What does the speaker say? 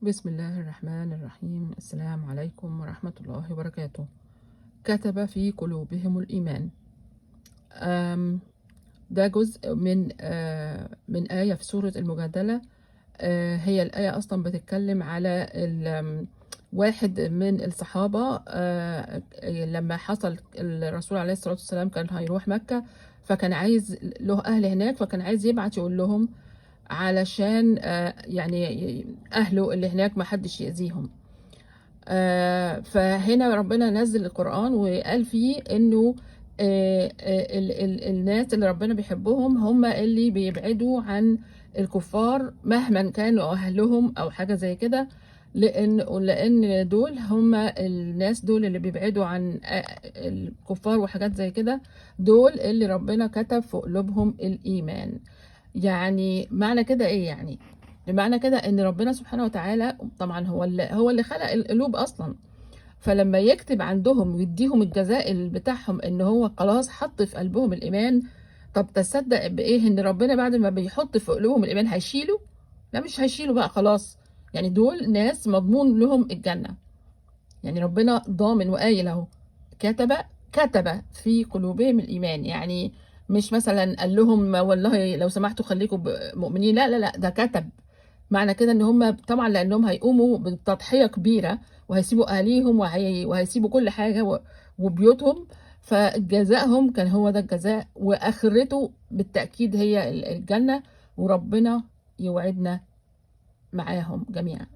بسم الله الرحمن الرحيم. السلام عليكم ورحمة الله وبركاته. كتب في قلوبهم الإيمان. آم، ده جزء من آية في سورة المجادلة. هي الآية أصلا بتتكلم على واحد من الصحابة. لما حصل الرسول عليه الصلاة والسلام كان هيروح مكة، فكان عايز له أهل هناك، فكان عايز يبعت يقول لهم علشان يعني أهله اللي هناك ما حدش يأذيهم. فهنا ربنا نزل القرآن وقال فيه إنه الناس اللي ربنا بيحبهم هم اللي بيبعدوا عن الكفار مهما كانوا أهلهم أو حاجة زي كده، لأن دول هم الناس دول اللي بيبعدوا عن الكفار وحاجات زي كده، دول اللي ربنا كتب في قلوبهم الإيمان. يعني معنى كده إيه؟ يعني بمعنى كده ان ربنا سبحانه وتعالى طبعا هو اللي خلق القلوب اصلا، فلما يكتب عندهم ويديهم الجزاء بتاعهم ان هو خلاص حط في قلبهم الايمان. طب تصدق بايه ان ربنا بعد ما بيحط في قلوبهم الايمان هيشيله؟ لا، مش هيشيله بقى خلاص. يعني دول ناس مضمون لهم الجنة. يعني ربنا ضامن وقايل اهو، كتب كتب في قلوبهم الايمان. يعني مش مثلا قال لهم والله لو سمحتوا خليكم مؤمنين، لا لا لا، ده كتب. معنى كده ان هم طبعا لانهم هيقوموا بتضحية كبيرة، وهيسيبوا اهاليهم وهيسيبوا كل حاجة وبيوتهم، فجزائهم كان هو ده الجزاء، واخرته بالتأكيد هي الجنة. وربنا يوعدنا معاهم جميعا.